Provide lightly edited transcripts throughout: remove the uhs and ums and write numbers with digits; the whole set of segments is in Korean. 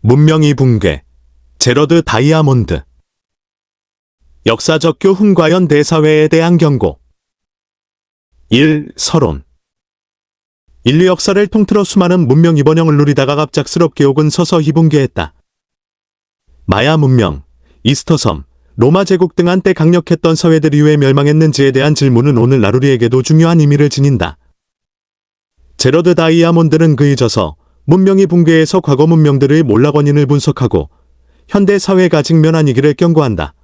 문명이 붕괴. 제러드 다이아몬드. 역사적 교훈과연 대사회에 대한 경고. 1. 서론. 인류 역사를 통틀어 수많은 문명이 번영을 누리다가 갑작스럽게 혹은 서서히 붕괴했다. 마야 문명, 이스터섬, 로마 제국 등 한때 강력했던 사회들이 왜 멸망했는지에 대한 질문은 오늘날 우리에게도 중요한 의미를 지닌다. 제러드 다이아몬드는 그의 저서 문명이 붕괴해서 과거 문명들의 몰락 원인을 분석하고 현대 사회가 직면한 위기를 경고한다.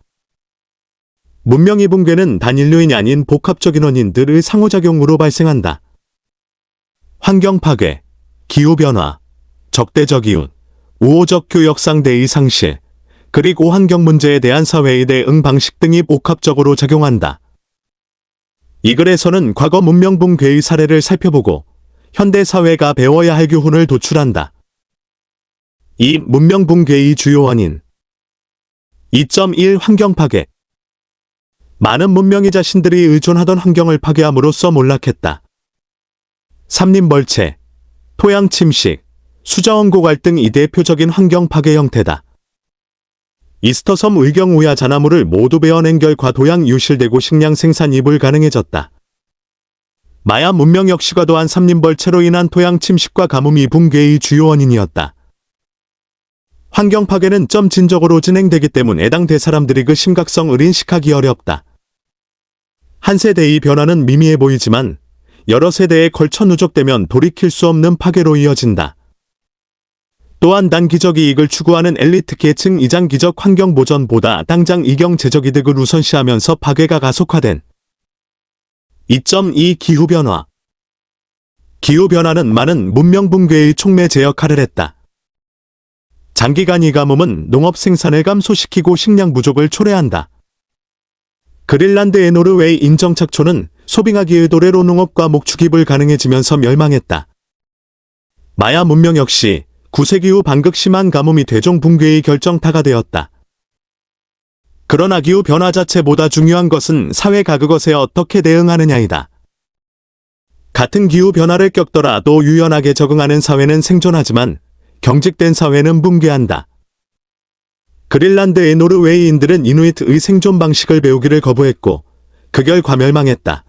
문명이 붕괴는 단 인류인이 아닌 복합적인 원인들의 상호작용으로 발생한다. 환경 파괴, 기후변화, 적대적 이웃, 우호적 교역 상대의 상실, 그리고 환경 문제에 대한 사회의 대응 방식 등이 복합적으로 작용한다. 이 글에서는 과거 문명 붕괴의 사례를 살펴보고 현대 사회가 배워야 할 교훈을 도출한다. 이 문명 붕괴의 주요 원인. 2.1 환경 파괴. 많은 문명이 자신들이 의존하던 환경을 파괴함으로써 몰락했다. 산림 벌채, 토양 침식, 수자원 고갈 등이 대표적인 환경 파괴 형태다. 이스터섬 의경우야 자나무를 모두 베어낸 결과 도양 유실되고 식량 생산이 불가능해졌다. 마야 문명 역시 과도한 산림 벌채로 인한 토양 침식과 가뭄이 붕괴의 주요 원인이었다. 환경 파괴는 점진적으로 진행되기 때문에 해당 대사람들이 그 심각성을 인식하기 어렵다. 한 세대의 변화는 미미해 보이지만 여러 세대에 걸쳐 누적되면 돌이킬 수 없는 파괴로 이어진다. 또한 단기적 이익을 추구하는 엘리트 계층 이장기적 환경 보전보다 당장 이경제적 이득을 우선시하면서 파괴가 가속화된. 2.2 기후변화. 기후변화는 많은 문명 붕괴의 촉매제 역할을 했다. 장기간 이 가뭄은 농업 생산을 감소시키고 식량 부족을 초래한다. 그린란드의 노르웨이 인정착초는 소빙하기의 도래로 농업과 목축이 불가능해지면서 멸망했다. 마야 문명 역시 9세기 후 반극심한 가뭄이 대종 붕괴의 결정타가 되었다. 그러나 기후 변화 자체보다 중요한 것은 사회가 그것에 어떻게 대응하느냐이다. 같은 기후 변화를 겪더라도 유연하게 적응하는 사회는 생존하지만 경직된 사회는 붕괴한다. 그린란드의 노르웨이인들은 이누이트의 생존 방식을 배우기를 거부했고 그 결과 멸망했다.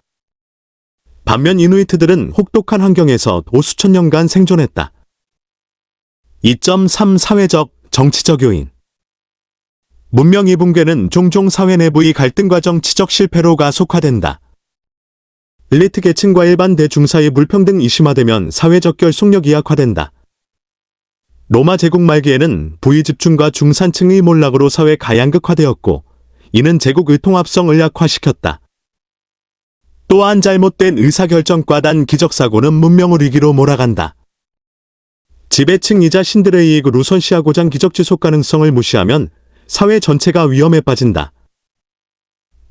반면 이누이트들은 혹독한 환경에서 오수천 년간 생존했다. 2.3 사회적, 정치적 요인. 문명이 붕괴는 종종 사회 내부의 갈등과 정치적 실패로 가속화된다. 엘리트 계층과 일반 대중 사이 불평등이 심화되면 사회적 결속력이 약화된다. 로마 제국 말기에는 부의 집중과 중산층의 몰락으로 사회가 양극화되었고 이는 제국의 통합성을 약화시켰다. 또한 잘못된 의사결정과 단기적 사고는 문명을 위기로 몰아간다. 지배층이자 신들의 이익을 우선시하고자 기적 지속 가능성을 무시하면 사회 전체가 위험에 빠진다.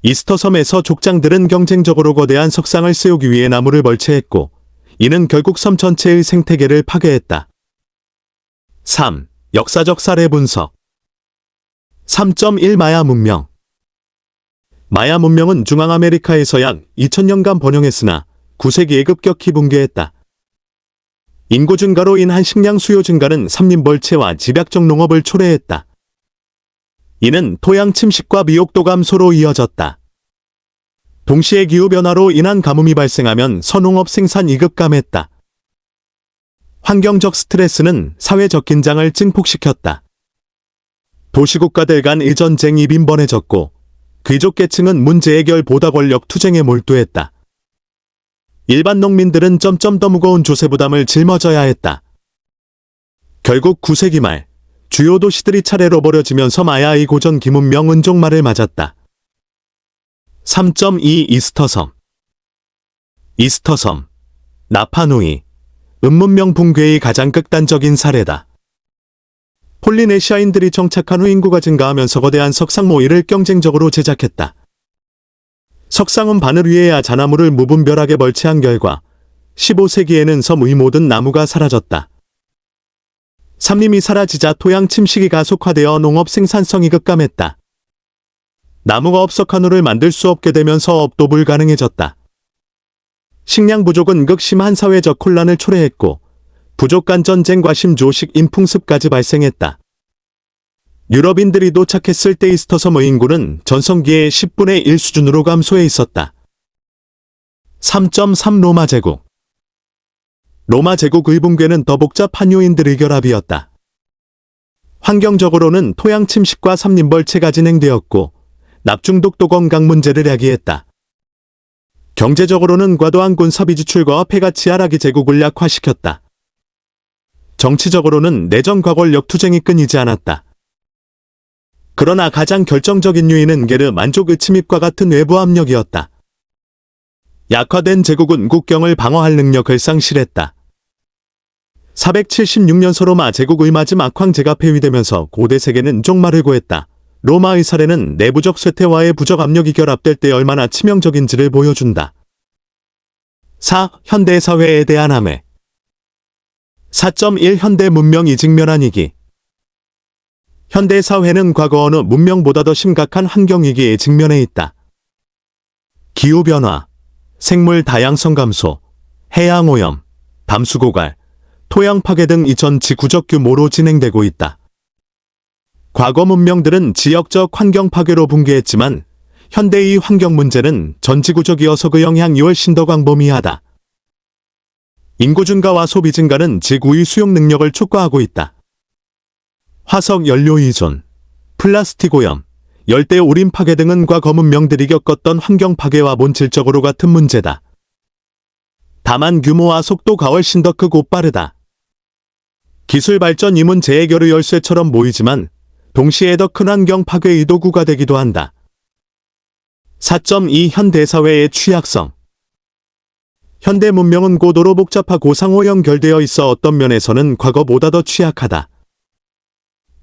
이스터섬에서 족장들은 경쟁적으로 거대한 석상을 세우기 위해 나무를 벌채했고 이는 결국 섬 전체의 생태계를 파괴했다. 3. 역사적 사례 분석. 3.1 마야 문명. 마야 문명은 중앙아메리카에서 약 2000년간 번영했으나 9세기에 급격히 붕괴했다. 인구 증가로 인한 식량 수요 증가는 산림 벌채와 집약적 농업을 초래했다. 이는 토양 침식과 미옥도 감소로 이어졌다. 동시에 기후변화로 인한 가뭄이 발생하면 선농업 생산이 급감했다. 환경적 스트레스는 사회적 긴장을 증폭시켰다. 도시국가들 간의 전쟁이 빈번해졌고 귀족 계층은 문제 해결보다 권력 투쟁에 몰두했다. 일반 농민들은 점점 더 무거운 조세 부담을 짊어져야 했다. 결국 9세기 말 주요 도시들이 차례로 버려지면서 마야의 고전 기문명 은종말을 맞았다. 3.2 이스터섬. 이스터섬, 나파누이, 은문명 붕괴의 가장 극단적인 사례다. 폴리네시아인들이 정착한 후 인구가 증가하면서 거대한 석상 모이를 경쟁적으로 제작했다. 석상은 바늘 위에야 자나무를 무분별하게 벌채한 결과 15세기에는 섬의 모든 나무가 사라졌다. 산림이 사라지자 토양 침식이 가속화되어 농업 생산성이 급감했다. 나무가 없어 카누를 만들 수 없게 되면서 업도 불가능해졌다. 식량 부족은 극심한 사회적 혼란을 초래했고 부족 간 전쟁과 심조식 인풍습까지 발생했다. 유럽인들이 도착했을 때 이스터섬의 인구는 전성기의 10분의 1 수준으로 감소해 있었다. 3.3 로마 제국. 로마 제국의 붕괴는 더 복잡한 요인들의 결합이었다. 환경적으로는 토양 침식과 삼림벌채가 진행되었고 납중독도 건강 문제를 야기했다. 경제적으로는 과도한 군사비 지출과 폐가 치하락이 제국을 약화시켰다. 정치적으로는 내전과 권력 투쟁이 끊이지 않았다. 그러나 가장 결정적인 요인은 게르 만족의 침입과 같은 외부 압력이었다. 약화된 제국은 국경을 방어할 능력을 상실했다. 476년 로마 제국의 마지막 황제가 폐위되면서 고대 세계는 종말을 고했다. 로마의 사례는 내부적 쇠퇴와의 부적 압력이 결합될 때 얼마나 치명적인지를 보여준다. 4. 현대 사회에 대한 함해. 4.1 현대 문명이 직면한 위기. 현대 사회는 과거 어느 문명보다 더 심각한 환경위기에 직면해 있다. 기후변화, 생물 다양성 감소, 해양오염, 담수 고갈, 토양 파괴 등 이전 지구적 규모로 진행되고 있다. 과거 문명들은 지역적 환경 파괴로 붕괴했지만 현대의 환경 문제는 전지구적이어서 그 영향이 훨씬 더 광범위하다. 인구 증가와 소비 증가는 지구의 수용 능력을 촉구하고 있다. 화석 연료 이존, 플라스틱 오염, 열대 우림 파괴 등은 과거 문명들이 겪었던 환경 파괴와 본질적으로 같은 문제다. 다만 규모와 속도가 훨씬 더 크고 빠르다. 기술 발전 이문 재해결의 열쇠처럼 보이지만 동시에 더 큰 환경 파괴의 도구가 되기도 한다. 4.2 현대 사회의 취약성. 현대 문명은 고도로 복잡하고 상호 연결되어 있어 어떤 면에서는 과거보다 더 취약하다.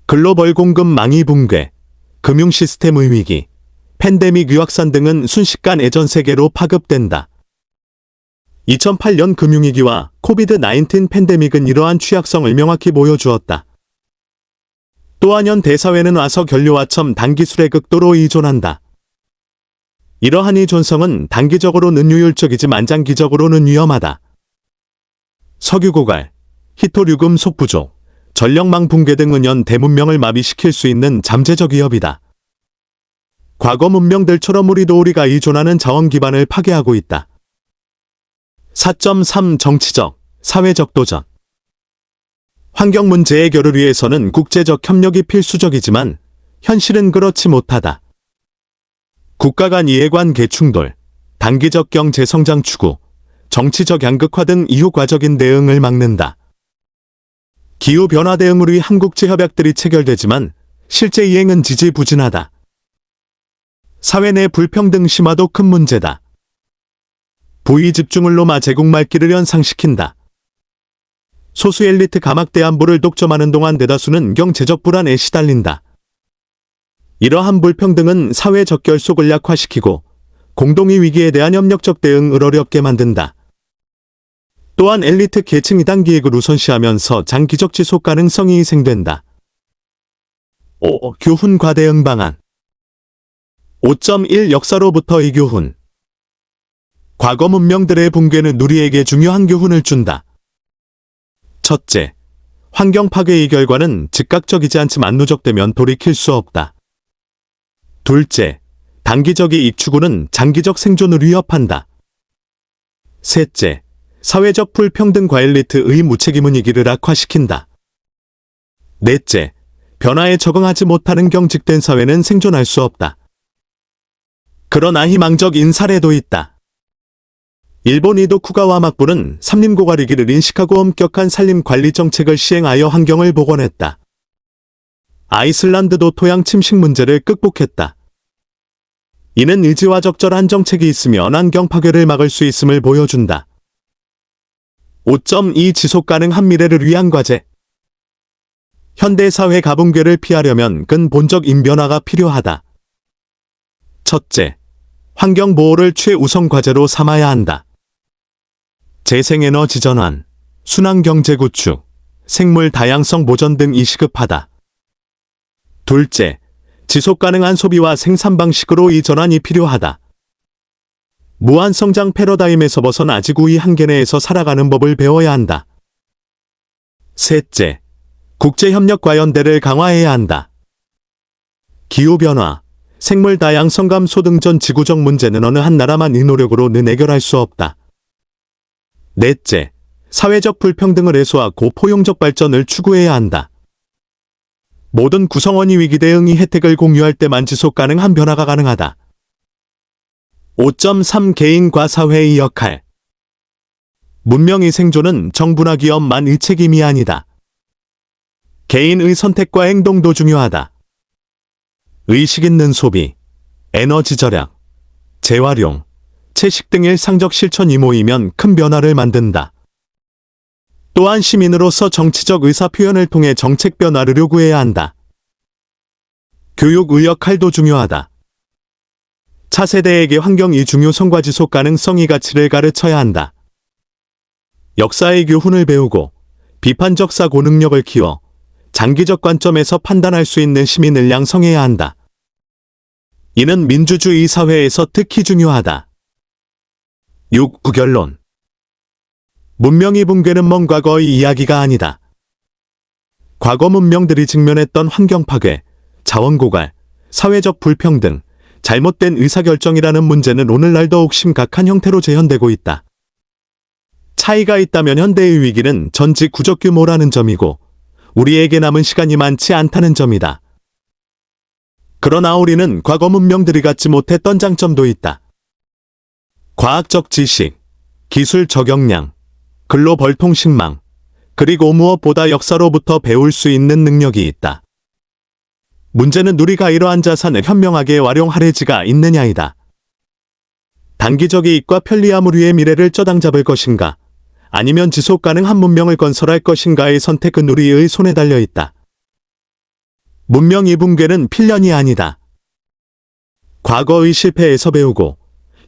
글로벌 공급 망이 붕괴, 금융 시스템의 위기, 팬데믹 유확산 등은 순식간 예전 세계로 파급된다. 2008년 금융위기와 코비드-19 팬데믹은 이러한 취약성을 명확히 보여주었다. 또한 현대 사회는 화석 연료와 첨 단기술에 극도로 의존한다. 이러한 의존성은 단기적으로는 효율적이지만 장기적으로는 위험하다. 석유 고갈, 히토류금 속 부족, 전력망 붕괴 등은 현대 문명을 마비시킬 수 있는 잠재적 위협이다. 과거 문명들처럼 우리가 의존하는 자원 기반을 파괴하고 있다. 4.3 정치적, 사회적 도전. 환경 문제 해결을 위해서는 국제적 협력이 필수적이지만 현실은 그렇지 못하다. 국가 간 이해관계 충돌, 단기적 경제 성장 추구, 정치적 양극화 등 이효과적인 대응을 막는다. 기후변화 대응을 위해 한국제 협약들이 체결되지만 실제 이행은 지지부진하다. 사회 내 불평등 심화도 큰 문제다. 부의 집중을 로마 제국 말기를 연상시킨다. 소수 엘리트 가막대 안보를 독점하는 동안 대다수는 경제적 불안에 시달린다. 이러한 불평등은 사회 적결속을 약화시키고 공동의 위기에 대한 협력적 대응을 어렵게 만든다. 또한 엘리트 계층이 단기이익을 우선시하면서 장기적 지속 가능성이 희생된다. 5. 교훈과 대응 방안. 5.1 역사로부터의 교훈. 과거 문명들의 붕괴는 우리에게 중요한 교훈을 준다. 첫째, 환경 파괴의 결과는 즉각적이지 않지만 누적되면 돌이킬 수 없다. 둘째, 단기적 이익 추구는 장기적 생존을 위협한다. 셋째, 사회적 불평등과 엘리트의 무책임은 위기를 악화시킨다. 넷째, 변화에 적응하지 못하는 경직된 사회는 생존할 수 없다. 그러나 희망적인 사례도 있다. 일본 이도쿠가와 막부는 삼림고갈 위기를 인식하고 엄격한 산림관리 정책을 시행하여 환경을 복원했다. 아이슬란드도 토양 침식 문제를 극복했다. 이는 의지와 적절한 정책이 있으면 환경 파괴를 막을 수 있음을 보여준다. 5.2 지속가능한 미래를 위한 과제. 현대사회 가붕괴를 피하려면 근본적 인변화가 필요하다. 첫째, 환경보호를 최우선 과제로 삼아야 한다. 재생에너지 전환, 순환경제 구축, 생물 다양성 보전 등이 시급하다. 둘째, 지속가능한 소비와 생산 방식으로 이 전환이 필요하다. 무한성장 패러다임에서 벗어나 지구의 한계 내에서 살아가는 법을 배워야 한다. 셋째, 국제협력과 연대를 강화해야 한다. 기후변화, 생물 다양성 감소 등 전 지구적 문제는 어느 한 나라만의 노력으로는 해결할 수 없다. 넷째, 사회적 불평등을 해소하고 포용적 발전을 추구해야 한다. 모든 구성원이 위기 대응의 혜택을 공유할 때만 지속 가능한 변화가 가능하다. 5.3 개인과 사회의 역할. 문명의 생존은 정부나 기업만의 책임이 아니다. 개인의 선택과 행동도 중요하다. 의식 있는 소비, 에너지 절약, 재활용, 채식 등 일상적 실천이 모이면 큰 변화를 만든다. 또한 시민으로서 정치적 의사표현을 통해 정책 변화를 요구해야 한다. 교육의 역할도 중요하다. 차세대에게 환경의 중요성과 지속 가능성의 가치를 가르쳐야 한다. 역사의 교훈을 배우고 비판적 사고 능력을 키워 장기적 관점에서 판단할 수 있는 시민을 양성해야 한다. 이는 민주주의 사회에서 특히 중요하다. 6. 결론. 문명의 붕괴는 먼 과거의 이야기가 아니다. 과거 문명들이 직면했던 환경 파괴, 자원 고갈, 사회적 불평등, 잘못된 의사결정이라는 문제는 오늘날 더욱 심각한 형태로 재현되고 있다. 차이가 있다면 현대의 위기는 전직 구적 규모라는 점이고 우리에게 남은 시간이 많지 않다는 점이다. 그러나 우리는 과거 문명들이 갖지 못했던 장점도 있다. 과학적 지식, 기술 적용량, 글로벌 통신망, 그리고 무엇보다 역사로부터 배울 수 있는 능력이 있다. 문제는 우리가 이러한 자산을 현명하게 활용하려지가 있느냐이다. 단기적 이익과 편리함을 위해 미래를 쩌당 잡을 것인가, 아니면 지속 가능한 문명을 건설할 것인가의 선택은 우리의 손에 달려 있다. 문명의 붕괴는 필연이 아니다. 과거의 실패에서 배우고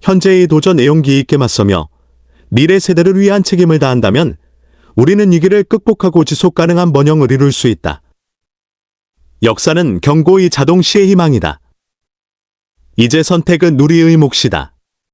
현재의 도전에 용기 있게 맞서며 미래 세대를 위한 책임을 다한다면 우리는 이 길을 극복하고 지속 가능한 번영을 이룰 수 있다. 역사는 경고의 자동시의 희망이다. 이제 선택은 우리의 몫이다.